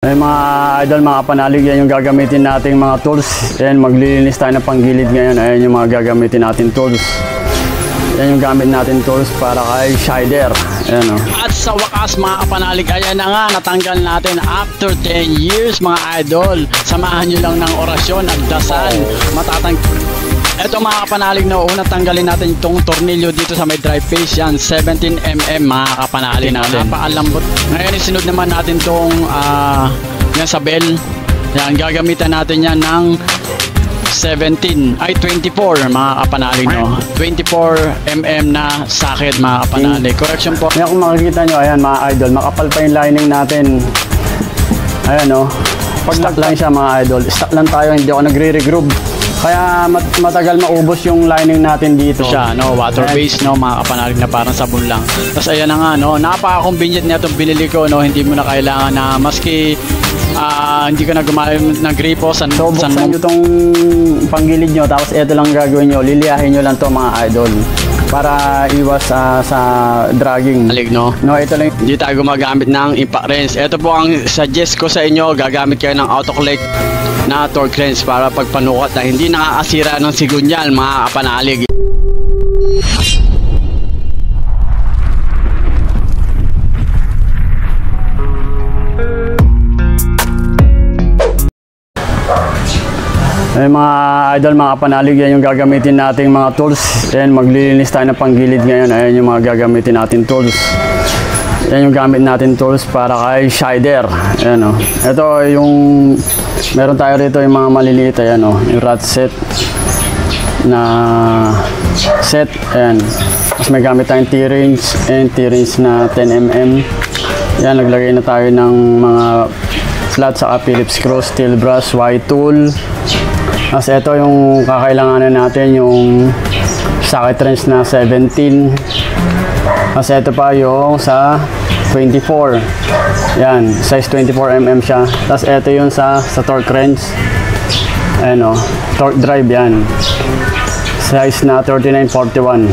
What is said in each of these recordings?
Ay mga idol, mga panalig, yan yung gagamitin nating mga tools. Ayan, maglilinis tayo ng panggilid ngayon. Ayan yung mga gagamitin natin tools. Yan yung gamit natin tools para kay Shider. Ayan, oh. At sa wakas mga kapanalig, ayan na nga, natanggal natin after 10 years mga idol. Samahan nyo lang ng orasyon at dasal. Ito mga kapanalig, na unang tanggalin natin itong tornilyo dito sa may drive face. Yan, 17mm mga kapanalig na napaalambot. Ngayon isunod naman natin itong yan sa bell. Yan, gagamitan natin yan ng 24 mga kapanalig, no? 24mm na socket mga kapanalig. Correction po. Ngayon kung makikita nyo, ayan mga idol, makapal pa yung lining natin. Ayan, no? Stock lang siya mga idol. Stock lang tayo, hindi ako nagre-regroove. Kaya matagal maubos yung lining natin dito. Siya, no, water based, no, mga kapanalig na parang sabon lang. Tapos ayan na nga, no, napaka-convenient na itong binili ko, no, hindi mo na kailangan na maski hindi ka na gumamit ng gripo. So, buksan nyo itong panggilid nyo, tapos ito lang gagawin nyo, liliyahin nyo lang to mga idol. Para iwas sa dragging. Alig, no? No, ito lang. Hindi tayo gumagamit ng impact wrench. Ito po ang suggest ko sa inyo, gagamit kayo ng autoclick na torque wrench para pagpanukat na hindi nakakasira ng sigunyal mga kapanalig. Ay mga idol, mga panalig, yan yung gagamitin nating mga tools. Ayan, maglilinis tayo ng panggilid ngayon. Ayan yung mga gagamitin natin tools. Yan yung gamit natin tools para kay Shider. Ayan, oh. Ito yung meron tayo rito yung mga maliliit. Ayan, oh. Yung rat set na set. Ayan. Tapos may gamit tayong T-range and T-range na 10mm. Yan, naglagay na tayo ng mga flat sa Phillips screw, steel brush, Y-tool. Tapos ito yung kakailanganan natin, yung socket wrench na 17. Tapos ito pa yung sa 24. Yan, size 24mm siya. Tapos ito yung sa torque wrench. Ayan, o, torque drive yan. Size na 3941.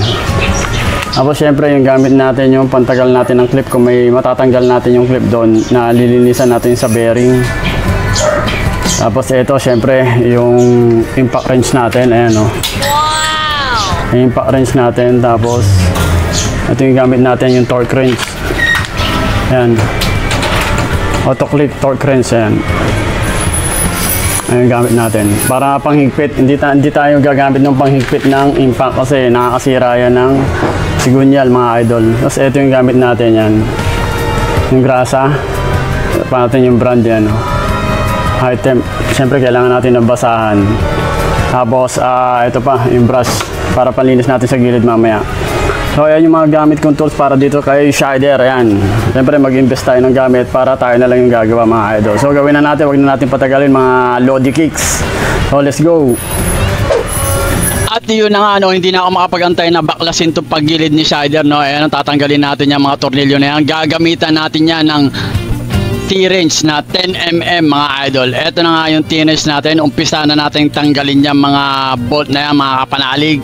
Tapos syempre yung gamit natin, yung pantagal natin ng clip. Kung may matatanggal natin yung clip doon, na lilinisan natin sa bearing. Tapos ito syempre yung impact wrench natin. Ayan, o. Wow! Yung impact wrench natin. Tapos ito yung gamit natin, yung torque wrench. Ayan, autoclick torque wrench. Ayan, ayan yung gamit natin para panghigpit. Hindi tayo gagamit ng panghigpit ng impact kasi nakakasira yan ng sigunyal mga idol. Tapos ito yung gamit natin, yan yung grasa. Pa natin yung brand yan, o. High temp, siyempre kailangan natin ng basahan. Tapos ito pa yung brush para panlinis natin sa gilid mamaya. So ayan yung mga gamit kong tools para dito kay Shider. Ayan, siyempre mag-invest tayo ng gamit para tayo na lang yung gagawa mga idol. So gawin na natin, wag na natin patagalin mga Lodi kicks. So let's go. At yun na nga, no, hindi na ako makapag-antay na baklasin itong paggilid ni Shider, no. Ayan, tatanggalin natin yung mga tornilyo na yan. Gagamitan natin yan ng T-range na 10mm mga idol. Ito na nga yung T-range natin. Umpisa na natin tanggalin yung mga bolt na yan mga kapanalig.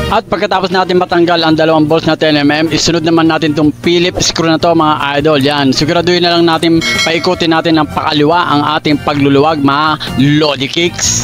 At pagkatapos natin matanggal ang dalawang bolts na 10mm, isunod naman natin itong Phillips screw na to mga idol. Yan, siguraduhin na lang natin, paikutin natin ng pakaliwa ang ating pagluluwag mga Lodi kicks.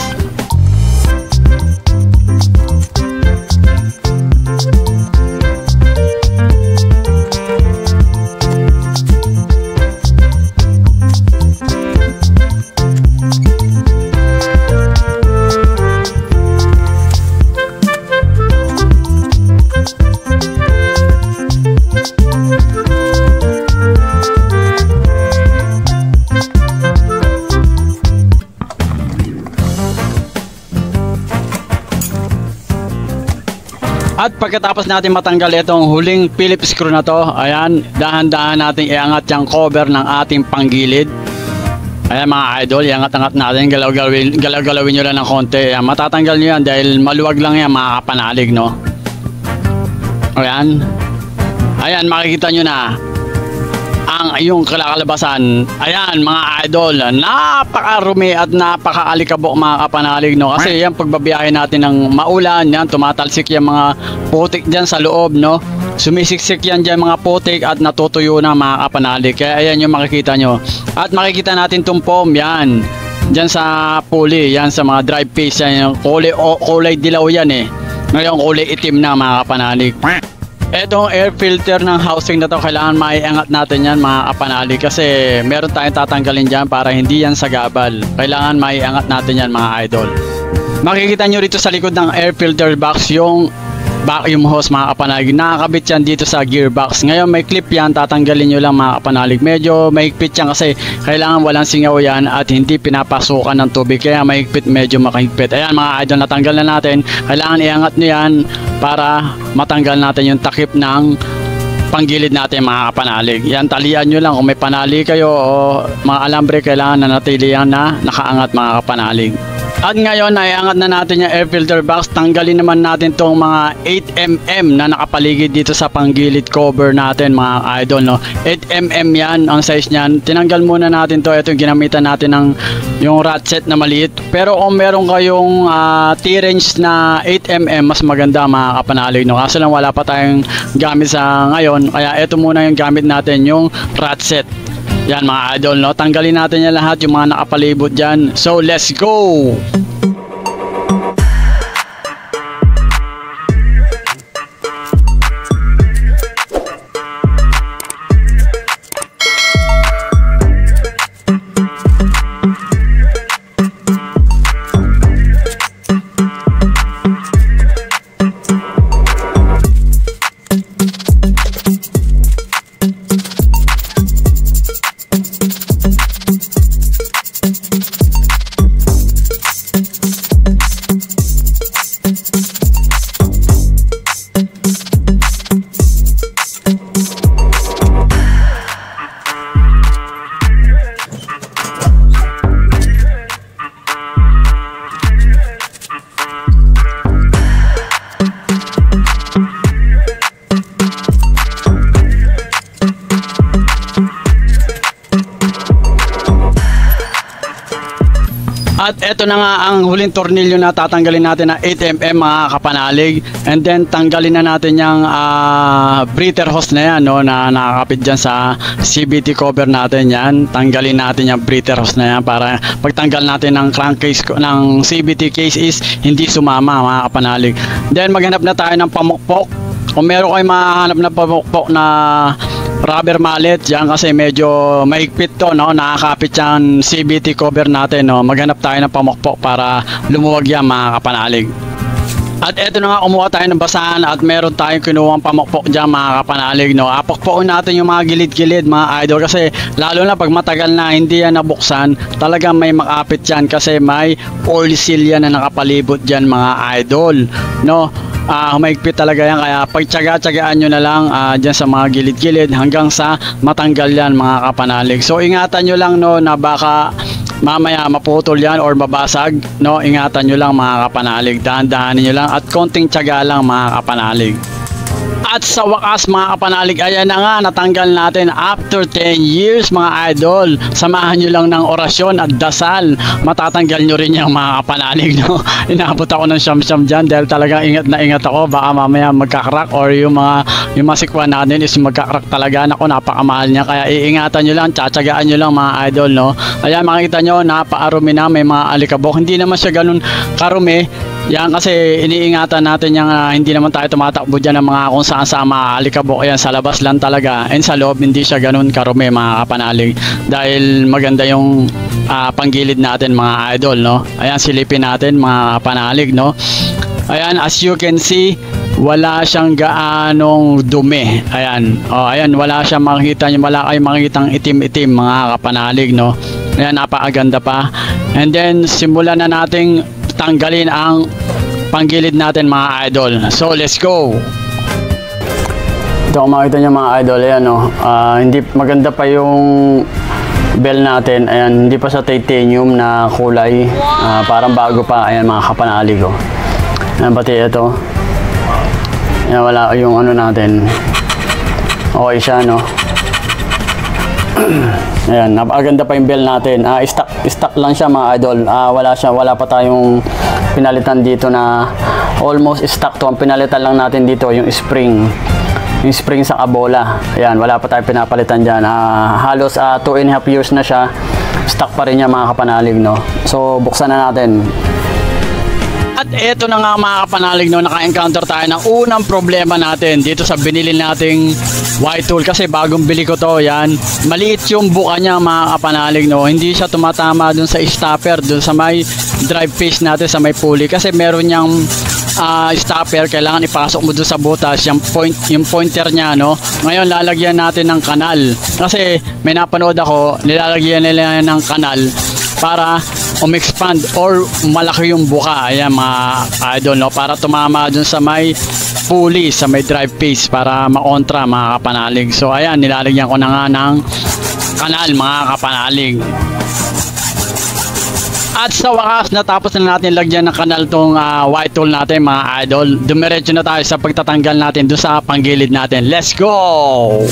At pagkatapos natin matanggal itong huling Phillips screw na to, ayan, dahan-dahan natin iangat yung cover ng ating panggilid. Ayan mga idol, iangat-angat natin, galaw-galawin nyo lang ng konti. Ayan, matatanggal nyo yan dahil maluwag lang yan mga kapanalig, no? Ayan. Ayan, makikita nyo na. ang iyong kalakalabasan. Ayan mga idol, napakarumi at napakaalikabok mga kapanalig, no? Kasi yan pagbabiyahe natin ng maulan, yan tumatalsik yung mga putik dyan sa loob, no? Sumisiksik yan dyan mga putik at natutuyo na mga kapanalig. Kaya ayan yung makikita nyo. At makikita natin itong foam, yan. Dyan sa pulley, yan sa mga drive piece, yan yung kulay dilaw yan eh. Ngayon kulay itim na mga kapanalig. Etong air filter ng housing na to, kailangan maiangat natin yan mga kapanalig, kasi meron tayong tatanggalin dyan para hindi yan sagabal. Kailangan maiangat natin yan mga idol. Makikita nyo rito sa likod ng air filter box yung vacuum hose mga kapanalig. Nakakabit yan dito sa gearbox. Ngayon may clip yan, tatanggalin nyo lang mga kapanalig. Medyo mahigpit yan kasi kailangan walang singaw yan at hindi pinapasukan ng tubig. Kaya mahigpit, medyo makahigpit. Ayan mga idol, natanggal na natin. Kailangan iangat nyo yan para matanggal natin yung takip ng panggilid natin mga kapanalig. Yan, talian nyo lang kung may panali kayo o mga alambre, kailangan na natili yan na nakaangat mga kapanalig. At ngayon, naiangat na natin yung air filter box. Tanggalin naman natin tong mga 8mm na nakapaligid dito sa panggilid cover natin mga idol, no? 8mm yan ang size niyan. Tinanggal muna natin to. Ito yung ginamitan natin ng yung ratchet na maliit. Pero kung meron kayong T-range na 8mm, mas maganda mga kapanalig, no? Kaso lang wala pa tayong gamit sa ngayon. Kaya ito muna yung gamit natin, yung ratchet. Yan mga idol, no? Tanggalin natin yan lahat, yung mga nakapalibot dyan. So let's go! At eto na nga ang huling tornilyo na tatanggalin natin na 8mm mga kapanalig. And then tanggalin na natin yung breather hose na yan, no, na nakakapit dyan sa CVT cover natin yan. Tanggalin natin yung breather hose na yan para pagtanggal natin ng crankcase ng CVT case is hindi sumama mga kapanalig. Then maghanap na tayo ng pamukpok. Kung meron kayong mahanap na pamukpok na rubber mallet yan, kasi medyo mahigpit to, no, nakakapit yan CVT cover natin, no. Maghanap tayo ng pamukpok para lumuwag yan mga kapanalig. At eto na nga, kumuha tayo ng basahan at meron tayong kinuwang pamukpok dyan mga kapanalig, no. Apokpokin natin yung mga gilid-gilid mga idol, kasi lalo na pag matagal na hindi yan nabuksan, talagang may makapit yan kasi may oil seal yan na nakapalibot dyan mga idol, no. Humahigpit talaga yan, kaya pagtsaga-tsagaan nyo na lang dyan sa mga gilid-gilid hanggang sa matanggal yan mga kapanalig. So ingatan nyo lang, no, na baka mamaya maputol yan or mabasag, no. Ingatan nyo lang mga kapanalig, dahan-dahanin nyo lang at konting tsaga lang mga kapanalig. At sa wakas mga kapanalig, ayan na nga, natanggal natin after 10 years mga idol. Samahan nyo lang ng orasyon at dasal, matatanggal nyo rin yung mga kapanalig, no? Inabot ako ng siyam-siyam dyan dahil talagang ingat na ingat ako, baka mamaya magkakrak or yung mga sikwa natin is magkakrak talaga. Naku, napakamahal niya, kaya iingatan nyo lang, tsatsagaan nyo lang mga idol, no? Ayan, makikita nyo, napaarumi na, may mga alikabok. Hindi naman siya ganun karumi yan, kasi iniingatan natin yung hindi naman tayo tumatakbo dyan ng mga kung saan sa mga alikabok. Yan, sa labas lang talaga, and sa loob hindi siya ganun karumi mga kapanalig, dahil maganda yung panggilid natin mga idol, no. Ayan, silipin natin mga kapanalig, no. Ayan, as you can see, wala siyang gaanong dumi. Ayan, ayan, wala siyang makikita, wala kayong makikitang itim-itim mga kapanalig, no. Ayan, napakaganda pa. And then simulan na nating tanggalin ang panggilid natin mga idol. So let's go. Ito, kung makita nyo mga idol, ayan, no, hindi maganda pa yung bell natin. Ayan, hindi pa sa titanium na kulay, parang bago pa. Ayan mga kapanalig ko. Ayan, pati ito, ayan, wala yung ano natin, okay siya, no. Ayan, napakaganda pa yung bell natin. Stock lang siya mga idol. Wala pa tayong pinalitan dito na almost stock to. Ang pinalitan lang natin dito yung spring. Yung spring sa kabola. Ayan, wala pa tayong pinapalitan dyan. Halos 2.5 years na siya. Stock pa rin niya mga kapanalig, no? So, buksan na natin. At eto na nga mga kapanalig, no, naka-encounter tayo ng unang problema natin dito sa binili nating white tool, kasi bagong bili ko to. Yan, maliit yung buka niya mga kapanalig, no, hindi siya tumatama dun sa stopper, dun sa may drive face natin sa may pulley, kasi meron niyang stopper, kailangan ipasok mo dun sa butas yung pointer niya, no. Ngayon lalagyan natin ng kanal, kasi may napanood ako, nilalagyan nila ng kanal para expand or malaki yung buka. Ayan mga idol, no, para tumama dun sa may pulley, sa may drive face, para makontra mga kapanalig. So ayan, nilalagyan ko na nga ng kanal mga kapanalig. At sa wakas, natapos na natin lagyan ng kanal tong white tool natin mga idol. Dumiretso na tayo sa pagtatanggal natin dun sa panggilid natin. Let's go!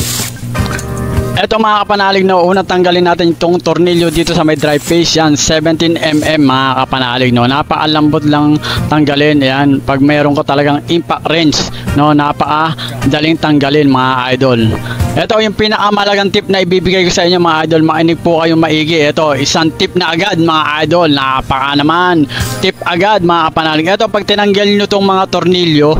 Eto mga kapanalig, no, unang tanggalin natin itong tornilyo dito sa may drive face. Yan, 17mm mga kapanalig, no. Napaalambot lang tanggalin. Yan, pag mayroon ko talagang impact wrench, no, napakadaling tanggalin mga idol. Ito yung pinakamalagang tip na ibibigay ko sa inyo mga idol. Makinig po kayong maigi. Ito, isang tip na agad mga idol. Napaka naman tip agad mga kapanalig. Ito, pag tinanggal nyo itong mga tornilyo,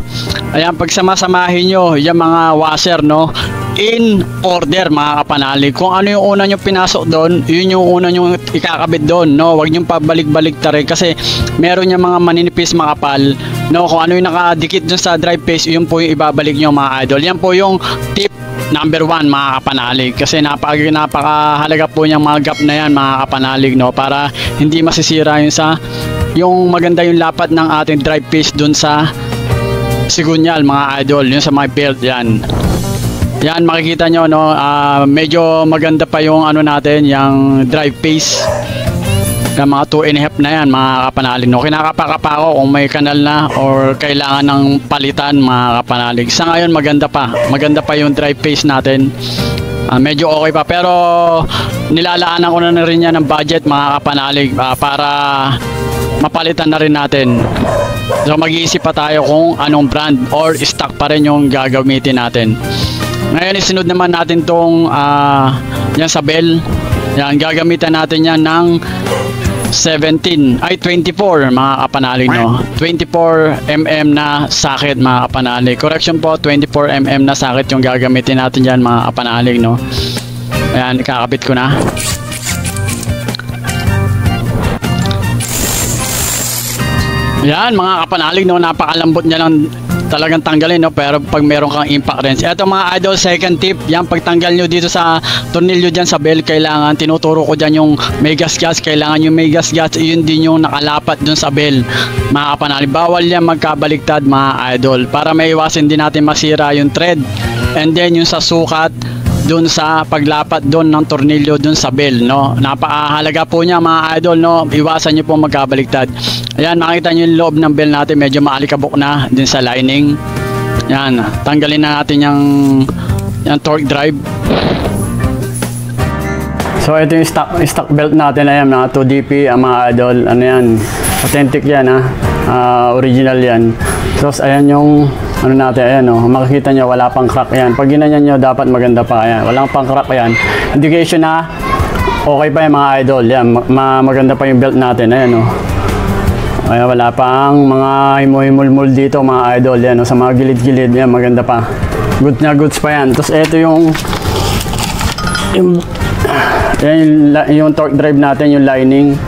ayan, pag samasamahin nyo yung mga washer, no, in order mga kapanalig. Kung ano yung una nyo pinasok doon, yun yung una nyo ikakabit doon, no. Huwag nyo pabalik-balik tayo, kasi meron yung mga maninipis makapal, no. Kung ano yung nakadikit dun sa drive face, yun po yung ibabalik nyo mga idol. Yan po yung tip number 1 mga kapanalig, kasi napakahalaga po yung mga gap na yan mga kapanalig, no, para hindi masisira yung maganda yung lapat ng ating drive face dun sa sigunyal mga idol, yung sa mga belt. Yan, makikita nyo, no, medyo maganda pa yung ano natin, yung drive face. Yung mga 2.5 na yan mga kapanalig, no. Kinakapa-kapa ko kung may kanal na or kailangan ng palitan mga kapanalig. Sa ngayon maganda pa yung drive face natin. Medyo okay pa, pero nilalaanan ko na rin yan ng budget mga kapanalig, para mapalitan na rin natin. So mag-iisip pa tayo kung anong brand or stock pa rin yung gagamitin natin. Ngayon isunod naman natin tong yan sa bell. Yan, gagamitan natin yan ng 24 mga kapanalig, no. 24mm na socket mga kapanalig. Correction po, 24mm na socket yung gagamitin natin yan mga kapanalig, no. Ayan, ikakabit ko na. Yan mga kapanalig, no, napakalambot niya lang talagang tanggalin, no, pero pag meron kang impact wrench. Eto mga idol, second tip, yan, pagtanggal nyo dito sa tornilyo dyan sa bell, kailangan, tinuturo ko dyan yung may gas-gas, kailangan yung may gas-gas, yun din yung nakalapat dun sa bell mga kapanalig. Bawal yan magkabaliktad mga idol, para may iwasin din natin masira yung thread, and then yung sa sukat dun sa paglapat dun ng tornilyo dun sa bell, no. Napakahalaga po niya mga idol, no, iwasan nyo po magkabaliktad. Ayan, makita nyo yung loob ng bell natin, medyo maalikabok na din sa lining. Yan, tanggalin na natin yung torque drive. So ito yung stock belt natin, ayan, mga 2DP mga idol. Ano yan, authentic yan, original yan. So ayan yung ano natin, ayan, oh, makikita nyo wala pang crack yan. Pag ginanyan nyo, dapat maganda pa. Ayan, walang pang crack yan, indication na okay pa yung mga idol. Yan, maganda pa yung belt natin. Ayan, oh. Ayan, wala pang mga himul-himul dito mga idol. Yan, oh, sa mga gilid-gilid, yan, maganda pa. Good na goods pa yan. Tapos ito yung torque drive natin, yung lining.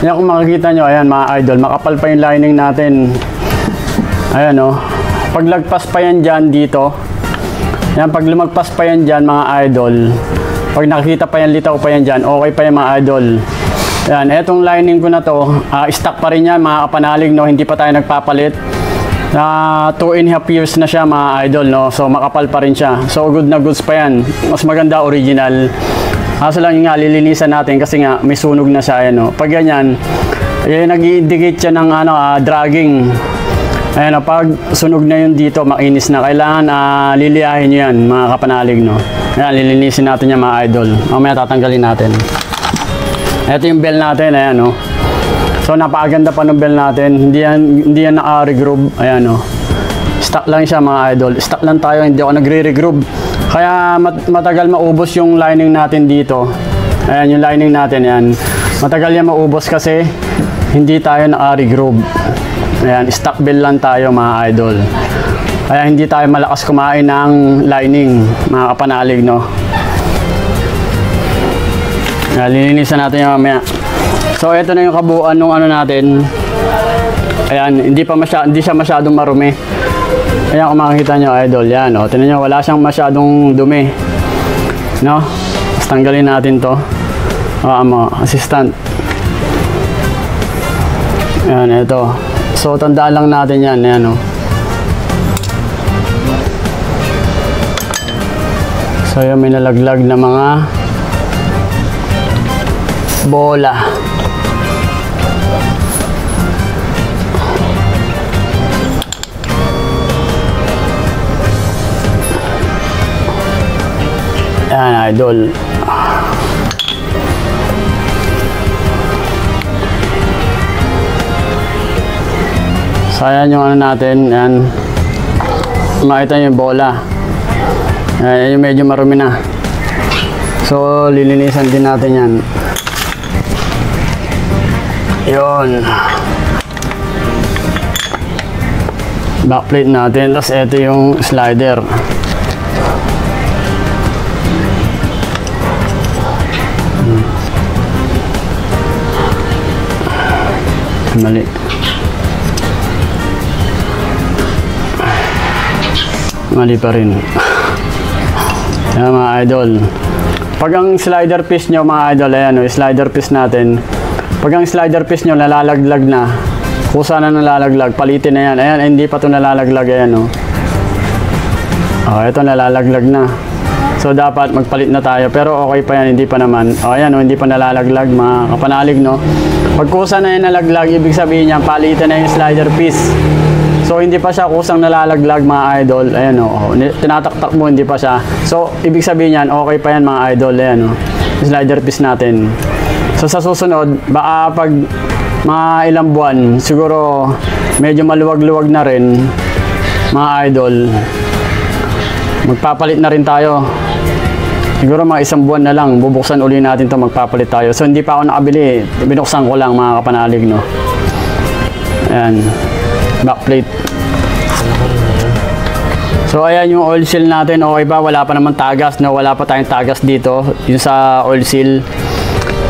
Yan, kung makikita nyo, ayan mga idol, makapal pa yung lining natin. Ayan, oh. Pag lagpas pa yan dyan dito, yan, pag lumagpas pa yan dyan mga idol, pag nakikita pa yan, litaw pa yan dyan, okay pa yan mga idol. Yan, etong lining ko na to, stock pa rin yan mga kapanalig, no, hindi pa tayo nagpapalit. 2.5 years na siya mga idol, no, so makapal pa rin siya. So good na goods pa yan, mas maganda original. Kaso lang nga, lilinisan natin kasi nga may sunog na siya, ayan, no. Pag ganyan, nag-i-indicate siya ng dragging. Ayan, pag sunog na yun dito, makinis na. Kailangan liliyahin nyo yan mga kapanalig, no. Ayan, lilinisin natin yan mga idol. Mamaya tatanggalin natin. Ito yung bell natin, ayan o. So napakaganda pa ng bell natin. Hindi yan naka-regroove. Ayan o. Stock lang siya mga idol. Stock lang tayo, hindi ako nagre-regroove. Kaya matagal maubos yung lining natin dito. Ayan yung lining natin, yan. Matagal yan maubos kasi hindi tayo naka-regroove. Ayan, stock bell lang tayo mga idol. Kaya hindi tayo malakas kumain ng lining, mga kapanalig, no? Ayan, lilinisan natin yung mamaya. So, ito na yung kabuuan ng ano natin. Ayan, hindi siya masyadong marumi. Ayan, kung makikita nyo, idol, yan, o. Tignan nyo, wala siyang masyadong dumi. No? Tapos tanggalin natin to. Assistant. Ayan, ito. So, tandaan lang natin yan. Ayan, o. So, yung may nalaglag na mga bola. Ayan, idol. So, ayan yung ano natin. Ayan. Makita nyo yung bola. Ayan yung medyo marumi na. So, lilinisan din natin yan. Yun. Backplate natin. Tapos, ito yung slider. Mali. Mali pa rin. Ayan mga idol. Pag ang slider piece nyo mga idol, ayan o, slider piece natin. Pag ang slider piece nyo nalalaglag na, kusa na nalalaglag, palitin na yan. Ayan, hindi pa ito nalalaglag, ayan o. Ito nalalaglag na. So dapat magpalit na tayo, pero okay pa yan, hindi pa naman. Ayan o, hindi pa nalalaglag mga kapanalig, no. Pag kusa na yan nalaglag, ibig sabihin niya, palitan na yung slider piece. So hindi pa siya kusang nalalaglag mga idol. Ayan o, tinataktak mo, hindi pa siya. So ibig sabihin yan, okay pa yan mga idol. Ayan o, slider piece natin. So sa susunod, baka pag mga ilang buwan, siguro medyo maluwag-luwag na rin mga idol, magpapalit na rin tayo. Siguro mga isang buwan na lang, bubuksan uli natin to, magpapalit tayo. So hindi pa ako nakabili, binuksan ko lang mga kapanalig, no. Ayan, backplate. So ayan yung oil seal natin, okay ba? Wala pa naman tagas, no? Wala pa tayong tagas dito, yung sa oil seal.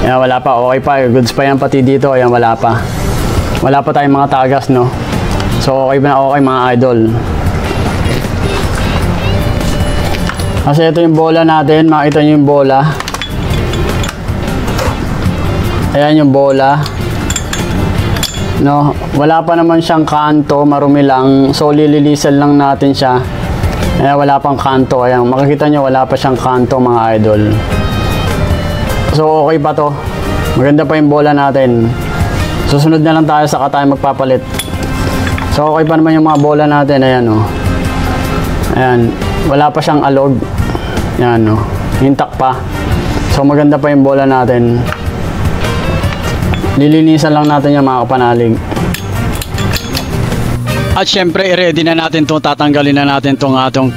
Ayan, wala pa, okay pa, goods pa yan pati dito. Ayan, wala pa tayong mga tagas, no. So okay ba na okay mga idol? Kasi ito yung bola natin, makita nyo yung bola. Ayan yung bola. No, wala pa naman siyang kanto, marumi lang. So lililisan lang natin siya. Ayan, wala pang kanto. Ayan, makikita nyo wala pa siyang kanto mga idol. So okay pa to. Maganda pa yung bola natin. Susunod na lang tayo, saka tayo magpapalit. So okay pa naman yung mga bola natin. Ayan o. Ayan, wala pa siyang alog. Yan no, intact pa. So maganda pa yung bola natin. Lilinisan lang natin yung mga kapanalig. At syempre i-ready na natin itong, tatanggalin na natin itong atong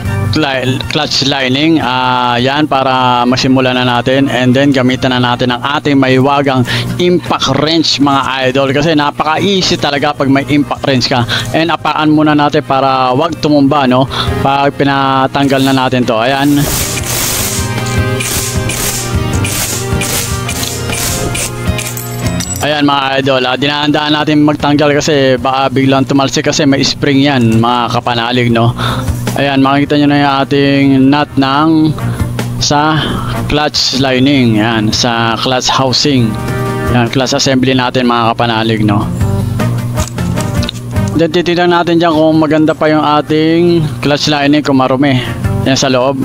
clutch lining. Yan para masimulan na natin, and then gamitan na natin ang ating maiwagang impact wrench mga idol, kasi napaka easy talaga pag may impact wrench ka. And apaan muna natin para wag tumumba, no, pag pinatanggal na natin to. Ayan. Ayan mga idol, dinahandaan natin magtanggal kasi baka biglang tumalsik kasi may spring yan mga kapanalig, no. Ayan, makikita nyo na yung ating nut ng sa clutch lining. Ayan, sa clutch housing. Ayan, clutch assembly natin mga kapanalig, no. Then titignan natin dyan kung maganda pa yung ating clutch lining, kung marumi. Yan sa loob.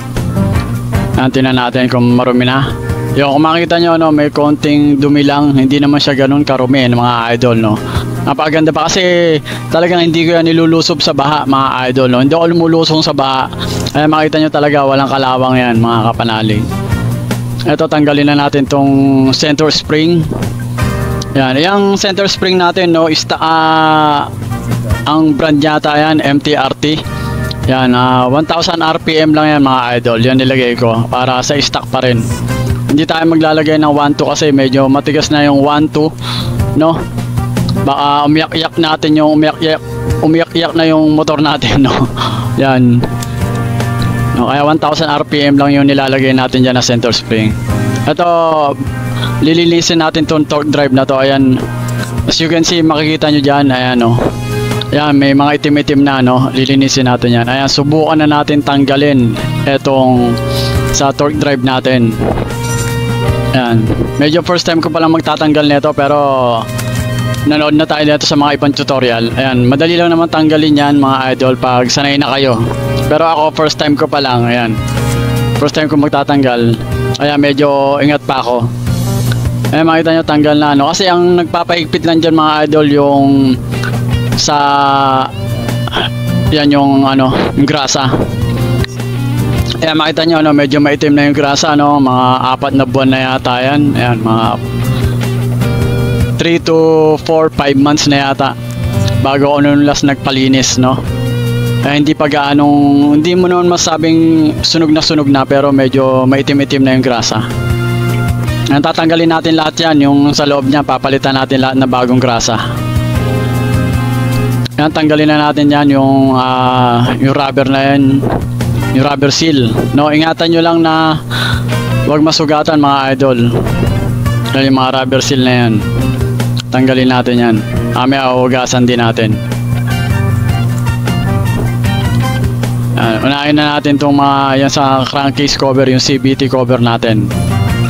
Ayan, tingnan natin kung marumi na. Yung kung makikita nyo, no, may konting dumi lang, hindi naman siya ganun karumi mga idol, no. Napakaganda pa kasi talagang hindi ko yan nilulusob sa baha mga idol, no? Hindi ako lumulusong sa baha. Ay makita nyo talaga walang kalawang yan mga kapanalig. Ito tanggalin na natin tong center spring. Yan, yung center spring natin, no, ang brand yata yan, MTRT. Yan, 1000 RPM lang yan mga idol. Yan nilagay ko para sa stock pa rin. Hindi tayo maglalagay ng 1.2 kasi medyo matigas na yung 1.2, no? Baka umiyak-iyak natin yung umiyak-iyak na yung motor natin, no? Yan. No, kaya 1000 RPM lang yung nilalagay natin dyan na center spring. Ito, lilinisin natin tong torque drive na to. Ayan, as you can see, makikita nyo dyan, ayan, no? Ayan, may mga itim-itim na, no? Lilinisin natin yan. Ayan, subukan na natin tanggalin etong sa torque drive natin. Ayan, medyo first time ko palang magtatanggal nito, pero nanood na tayo dito sa mga ibang tutorial. Ayan, madali lang naman tanggalin yan mga idol pag sanay na kayo. Pero ako first time ko pa lang. Ayan, first time ko magtatanggal. Ayan, medyo ingat pa ako. Ayan, makita nyo tanggal na, no? Kasi ang nagpapahigpit lang dyan mga idol yung sa yan yung yung grasa. Ayan, makita nyo, no? Medyo maitim na yung grasa, no? Mga 4 na buwan na yata yan. Ayan, mga 3 to 4, 5 months na yata bago ako nung last nagpalinis, no? Hindi pa gaanong, hindi mo naman masabing sunog na pero medyo maitim-itim na yung grasa. Ayan, tatanggalin natin lahat yan, yung sa loob niya papalitan natin lahat na bagong grasa. Ayan, tanggalin na natin yan yung rubber na yan, yung rubber seal, no? Ingatan nyo lang na huwag masugatan mga idol. Dahil yung mga rubber seal na yan, tanggalin natin yan. Mamaya hugasan din natin. Unahin na natin itong mga yan sa crankcase cover, yung CVT cover natin.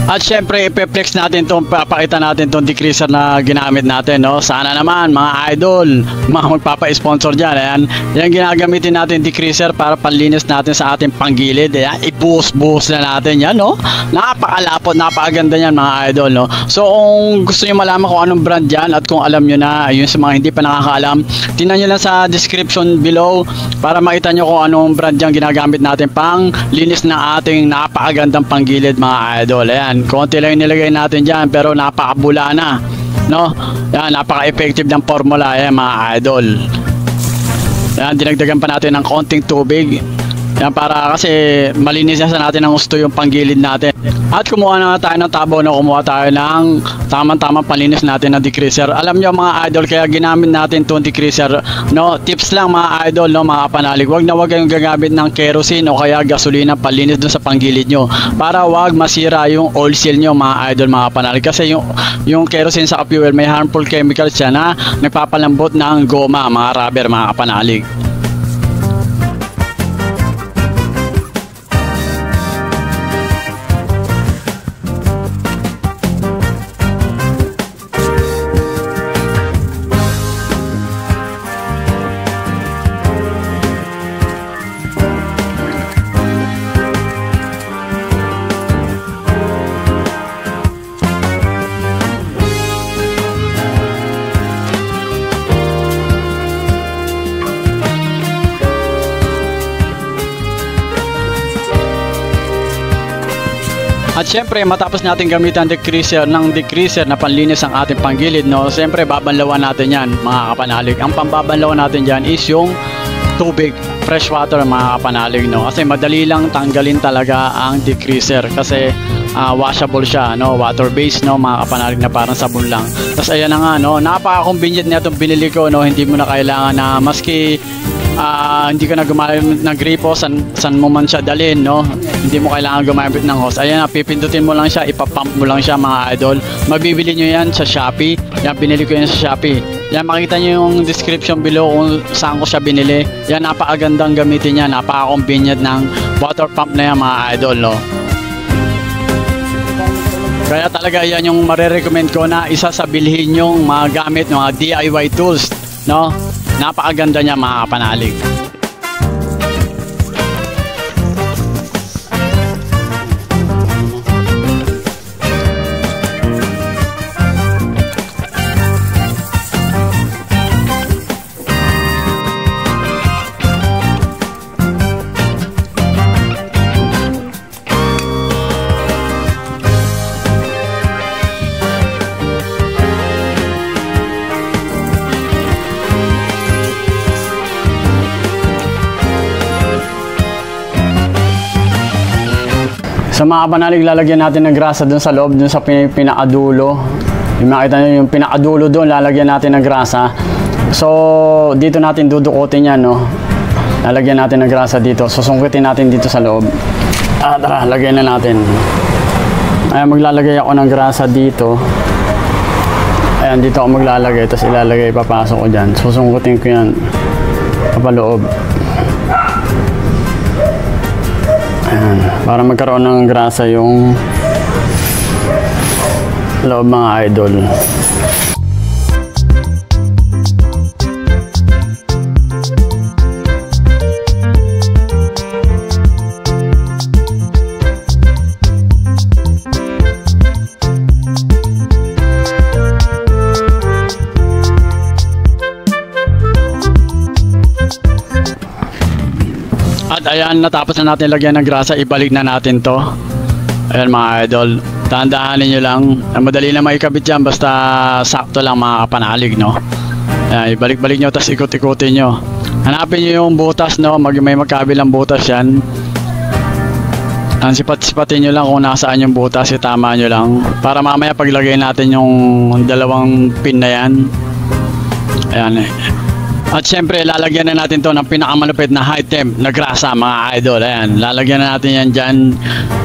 At syempre ipe-flex natin itong, papakita natin itong decreaser na ginamit natin, no? Sana naman mga idol, mga magpapa-sponsor dyan. Ayan, yan ginagamitin natin decreaser para panlinis natin sa ating panggilid. Ayan, ibuhos-buhos na natin yan, no? Napakalapot, napakaganda yan mga idol, no? So kung gusto nyo malaman kung anong brand yan at kung alam nyo na, ayun sa mga hindi pa nakakaalam, tingnan nyo lang sa description below para makita nyo kung anong brand yan ginagamit natin pang linis ng ating napakagandang panggilid mga idol. Ayan, konti lang yung nilagay natin dyan pero napakabula na, no? Yan, napaka-effective ng formula yan mga idol. Yan, dinagdagan pa natin ng konting tubig. Yan, para kasi malinis na natin ang gusto yung panggilid natin. At kumuha na tayo ng tabo, no? Kumuha tayo ng tamang-tamang panlinis natin ng decreaser. Alam nyo mga idol, kaya ginamit natin itong decreaser, no? Tips lang mga idol, no, mga panalig, wag kayong gagamit ng kerosene o kaya gasolina panlinis dun sa panggilid nyo para wag masira yung oil seal nyo mga idol, mga panalig. Kasi yung kerosene sa fuel may harmful chemicals siya na nagpapalambot ng goma, mga rubber, mga kapanalig. At syempre matapos natin gamitan decreaser na panlinis ang ating panggilid, no, syempre babanlawan natin yan mga kapanalig. Ang pambabanlawan natin dyan is yung tubig, fresh water mga kapanalig, no, kasi madali lang tanggalin talaga ang decreaser kasi washable siya, no, water based, no, mga kapanalig, na parang sabon lang. Tapos ayan na nga, no, napaka-convenient na itong binili ko, no, hindi mo na kailangan na maski hindi ka na gumamit ng gripo, san mo man siya dalhin, no, hindi mo kailangan gumamit ng hose. Ayan na, pipindutin mo lang siya, ipapump mo lang siya mga idol. Mabibili nyo yan sa Shopee. Yan, binili ko yan sa Shopee. Yan, makita nyo yung description below kung saan ko siya binili. Yan, napakagandang gamitin niya, napaka-convenient ng water pump na yan mga idol, no. Kaya talaga yan yung marirecommend ko na isa sa bilhin yung mga gamit, mga DIY tools, no. Napakaganda niya mga kapanalig. Sa mga kapanalig, lalagyan natin ng grasa dun sa loob, dun sa pinakadulo. Yung makita nyo, yung pinakadulo doon, lalagyan natin ng grasa. So, dito natin dudukutin yan, no? Lalagyan natin ng grasa dito. Susungkitin natin dito sa loob. Tara, lagyan na natin. Ayan, maglalagay ako ng grasa dito. Ayan, dito ako maglalagay. Tapos ilalagay, papasok ko dyan. Susungkitin ko yan kapaloob. Ayan, para magkaroon ng grasa yung loob mga idol. At ayan, natapos na natin lagyan ng grasa, ibalik na natin to. Ayan mga idol, dahan-dahanin nyo lang. Madali na maikabit yan, basta sakto lang mga kapanalig, no? Ayan, ibalik-balik nyo, tapos ikot-ikutin nyo. Hanapin nyo yung butas, no? May magkabilang butas yan. Ang sipat-sipatin nyo lang kung nasaan yung butas, itama nyo lang. Para mamaya paglagay natin yung dalawang pin na yan. Ayan eh. At syempre, lalagyan na natin to ng pinakamalupit na high temp na grasa mga idol. Ayan, lalagyan na natin yan dyan.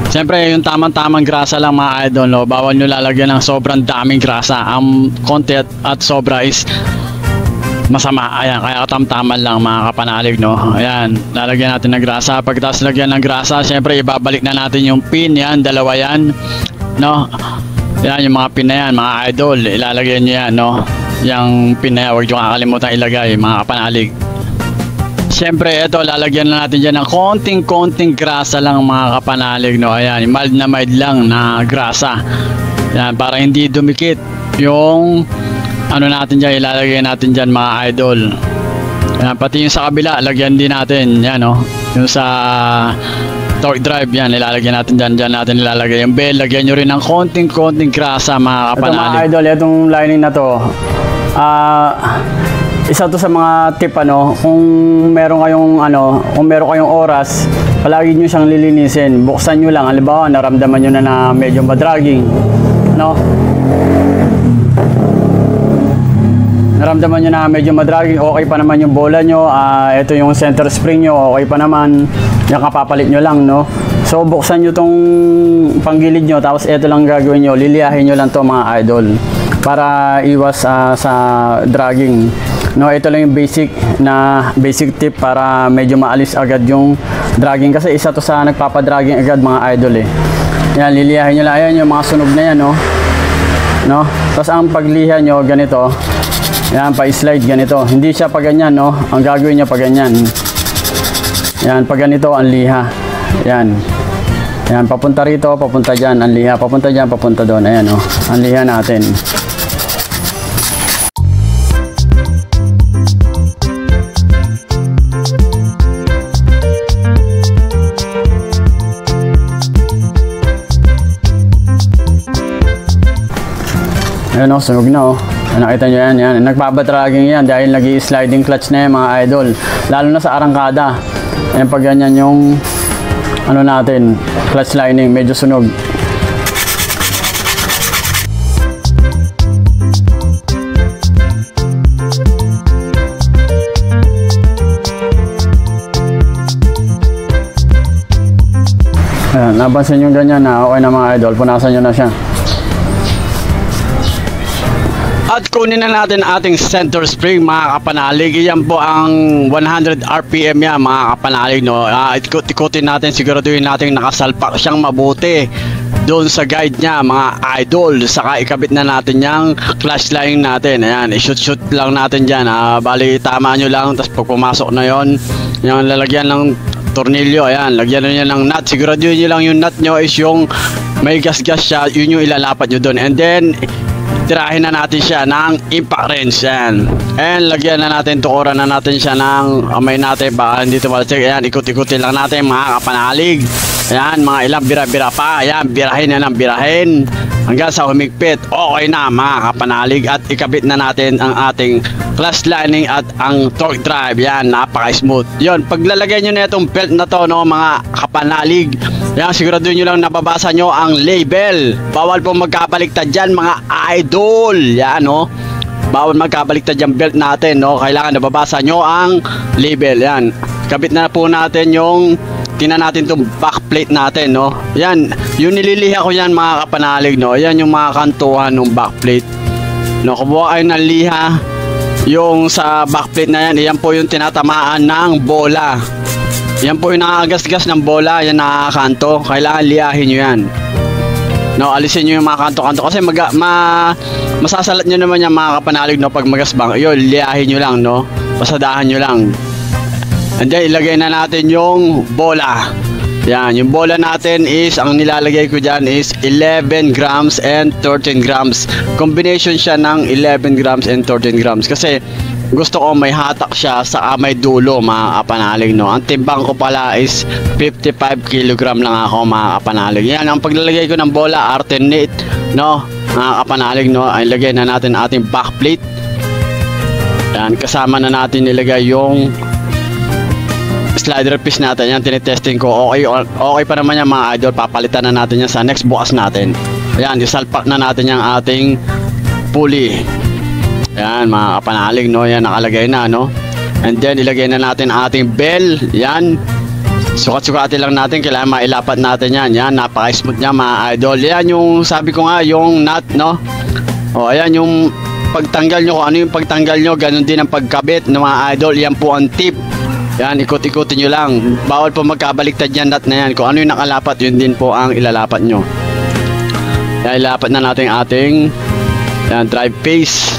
Syempre, yung tamang-tamang grasa lang mga idol. No? Bawal nyo lalagyan ng sobrang daming grasa. Ang konti at sobra is masama. Ayan, kaya katamtaman lang mga kapanalig. No? Ayan, lalagyan natin ng grasa. Pagkatapos lagyan ng grasa, syempre, ibabalik na natin yung pin. Yan, dalawa yan. No? Yan, yung mga pin na yan mga idol. Ilalagyan nyo yan, no? Yung pin na yan, huwag nyo kakalimutan ilagay mga kapanalig. Siyempre, ito, lalagyan na natin dyan ng konting grasa lang mga kapanalig, no? Ayan, mild lang na grasa. Ayan, para hindi dumikit yung ano natin dyan, ilalagay natin dyan mga idol. Ayan, pati yung sa kabila, lagyan din natin. Yan, no? Yung sa torque drive, yan, ilalagyan natin dyan natin ilalagay yung bell. Lagyan nyo rin ng konting grasa mga kapanalig. Ito mga idol, itong lining na to, isa to sa mga tip, ano, kung meron kayong oras, palagi nyo siyang lilinisin. Buksan nyo lang, halimbawa naramdaman nyo na medyo madragging, no? Naramdaman nyo na medyo madragging, okay pa naman yung bola nyo, ito yung center spring nyo, okay pa naman, yung kapapalit nyo lang, no? So buksan nyo tong panggilid nyo, tapos ito lang gagawin nyo, liliyahin nyo lang to mga idol, para iwas sa dragging. No, ito lang yung basic tip para medyo maalis agad yung dragging, kasi isa to sa nagpapadragging agad mga idol eh. Yan, liliyahin nyo lang. Ayan yung mga sunog na yan, no? No? Tapos ang pagliha nyo, ganito. Yan, pa-slide ganito. Hindi siya pa ganyan, no? Ang gagawin nyo pa ganyan. Yan, pag ganito ang liha. Yan. Yan, papunta rito, papunta dyan, ang liha. Papunta dyan, papunta doon. Ayan, no? Ang liha natin. Ayan o, sunog na o. Nakita nyo yan. Nagpapadragging yan dahil nag-i-sliding clutch na yan mga idol. Lalo na sa arangkada. Ayan, pag ganyan yung ano natin, clutch lining, medyo sunog. Ayan, napansin nyo ganyan na okay na mga idol. Punasan nyo na siya. At kunin na natin ating center spring mga kapanalig. Yan po ang 100 RPM yan mga kapanalig, no? Ikot-ikutin natin, siguraduhin natin nakasalpak siyang mabuti doon sa guide niya mga idol. Saka ikabit na natin yung clutch line natin. Ayan, i-shoot lang natin dyan. Bali, tama nyo lang. Tapos pag pumasok na yon, yung lalagyan ng tornilyo, ayan, lagyan nyo ng nut. Siguraduhin nyo lang yung nut nyo is yung may gas-gas siya. Yun yung ilalapat nyo doon. And then tirahin na natin siya ng impact wrench. Yan. And lagyan na natin, tukuran na natin siya ng amay natin. Baka hindi tumalsik. Ayan, ikut-ikutin lang natin mga kapanalig. Ayan, mga ilang bira-bira pa. Ayan, birahin na ng birahin hanggang sa humigpit. Okay na mga kapanalig. At ikabit na natin ang ating clutch lining at ang torque drive. Yan, napaka-smooth. Yun, paglalagay nyo na itong belt na to, no, mga kapanalig, Yan, siguraduhin nyo lang nababasa nyo ang label. Bawal po magkabaliktad dyan mga idol. Yan, no? Bawal magkabaliktad yung belt natin, no? Kailangan nababasa nyo ang label. Yan, kabit na po natin yung tingnan natin itong backplate natin, no? Yan, yung nililiha ko yan mga kapanalig, no? Yan yung mga kantuhan ng backplate, no? Kumuha kayo ng liha yung sa backplate na yan. Yan po yung tinatamaan ng bola. Yan po yung nakagasgas ng bola. Yan nakakanto. Kailangan liyahin nyo yan, no? Alisin nyo yung mga kanto-kanto kasi masasalat nyo naman yung mga kapanalig, no? Pag magasbang, yun, liyahin nyo lang, no? Pasadahan nyo lang. And then ilagay na natin yung bola. Yan, yung bola natin is, ang nilalagay ko dyan is 11 grams and 13 grams. Combination siya ng 11 grams and 13 grams kasi gusto ko may hatak siya sa may dulo mga kapanalig, no? Ang timbang ko pala is 55 kg lang ako mga kapanalig. Yan, ang paglalagay ko ng bola, alternate, no? Mga kapanalig, no? Ay lagay na natin ating backplate. Yan, kasama na natin nilagay yung slider piece natin. Yan, tinitesting ko. Okay pa naman yan mga idol. Papalitan na natin yan sa next bukas natin. Yan, isalpak na natin yung ating pulley. Yan mga kapanalig, no? Yan, nakalagay na, no? And then ilagay na natin ating bell. Yan, sukat-sukatin lang natin. Kailangan mailapat natin yan. Yan, napaka-smooth niya mga idol. Yan yung sabi ko nga, yung nut, no? O, ayan yung pagtanggal nyo. Kung ano yung pagtanggal nyo, ganun din ang pagkabit ng mga idol. Yan po ang tip. Yan, ikot-ikutin nyo lang. Bawal po magkabaliktad yan nut na yan. Kung ano yung nakalapat, yun din po ang ilalapat nyo. Yan, ilapat na natin ating yan, drive face.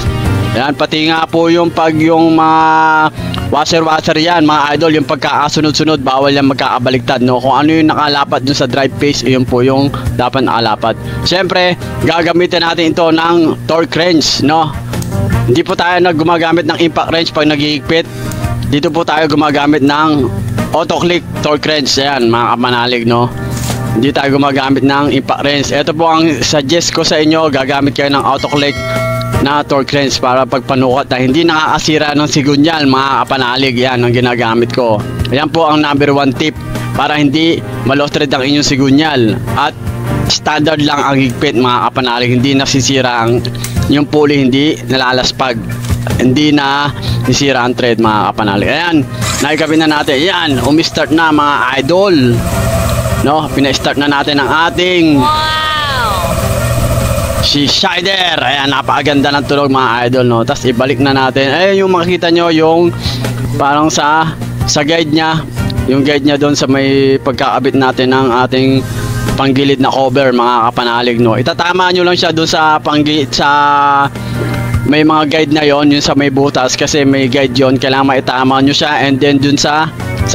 Yan, pati nga po yung yung mga washer yan mga idol, yung pagkakasunod-sunod, bawal yan magkakabaliktad, no? Kung ano yung nakalapat dun sa drive face, yun po yung dapat nakalapat. Siyempre, gagamitin natin ito ng torque wrench, no? Hindi po tayo gumagamit ng impact wrench pag naghihigpit. Dito po tayo gumagamit ng auto click torque wrench. Yan mga kapanalig, no? Hindi tayo gumagamit ng impact wrench. Ito po ang suggest ko sa inyo, gagamit kayo ng auto click na torque wrench para pagpanukat na hindi nakakasira ng sigunyal mga kapanalig. Yan ang ginagamit ko. Yan po ang number 1 tip para hindi malostred ang inyong sigunyal at standard lang ang higpit mga kapanalig. Hindi nasisira ang yung pulley, hindi nalalaspag, hindi na nisira ang thread mga kapanalig. Ayan, nakikabit na natin. Yan, umistart na mga idol, no? Pina-start na natin ang ating si Shider. Ayan, napakaganda ng tunog mga idol, no? Tapos ibalik na natin. Ayan yung makikita nyo yung parang sa guide nya, yung guide nya doon sa may pagkakabit natin ng ating panggilid na cover mga kapanalig, no? Itatama nyo lang siya doon sa panggilid, sa may mga guide na yon, yun sa may butas kasi may guide yon, kailangan maitama nyo siya. And then dun sa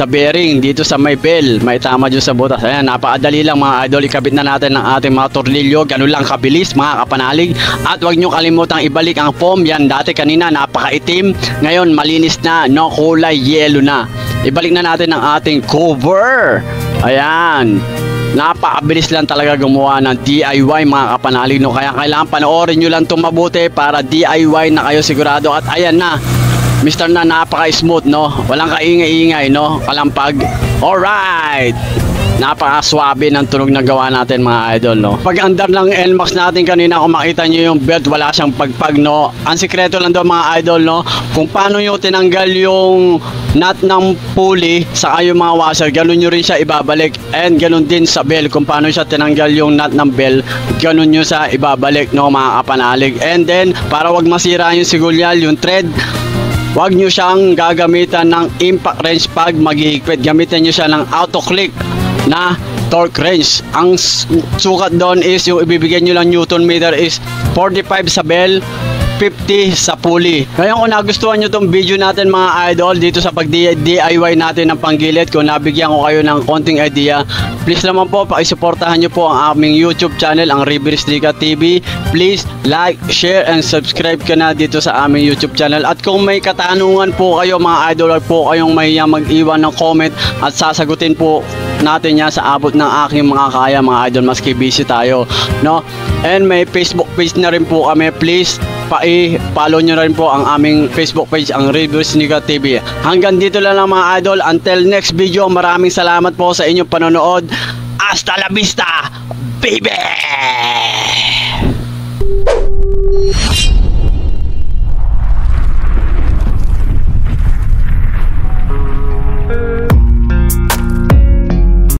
bearing dito sa may bell, maitama dun sa butas. Ayan, napakadali lang mga idol. Ikabit na natin ang ating mga tornilyo. Ganun lang kabilis mga kapanalig. At huwag nyo kalimutang ibalik ang foam. Yan, dati kanina napakaitim, ngayon malinis na, no? Kulay yellow na. Ibalik na natin ang ating cover. Ayan, napakabilis lang talaga gumawa ng DIY mga kapanalig, no? Kaya kailangan panoorin nyo lang itong mabuti para DIY na kayo sigurado. At ayan na, Mr. na, napaka-smooth, no? Walang kaingay-ingay, no? Kalampag. Alright! Napaka-swabe ng tunog na gawa natin mga idol, no? Pag andar ng NMAX natin kanina, kung makita nyo yung belt, wala siyang pagpag, no? Ang sikreto lang doon mga idol, no? Kung paano nyo tinanggal yung nut ng pulley sa yung mga washer, ganun nyo rin siya ibabalik. And ganun din sa bell, kung paano siya tinanggal yung nut ng bell, ganun nyo siya ibabalik, no mga kapanalig. And then, para wag masira yung sigulyal, yung thread, wag nyo siyang gagamitan ng impact wrench pag maghihigpit. Gamitin nyo siya ng auto click na torque wrench. Ang sukat doon is, yung ibibigay nyo lang Newton meter is 45 sa bell, 50 sa pulley. Ngayon kung nagustuhan nyo tong video natin mga idol dito sa pag-DIY natin ng panggilid, kung nabigyan ko kayo ng konting idea, please naman po pakisuportahan nyo po ang aming YouTube channel, ang Riveristica TV. Please like, share, and subscribe ka na dito sa aming YouTube channel. At kung may katanungan po kayo mga idol, po kayong mahiya mag-iwan ng comment at sasagutin po natin yan sa abot ng aking mga kaya mga idol, maski busy tayo, no? And may Facebook page na rin po kami. Please pa-follow nyo rin po ang aming Facebook page, ang Riveristica TV. Hanggang dito lang mga idol. Until next video, maraming salamat po sa inyong panonood. Hasta la vista, baby!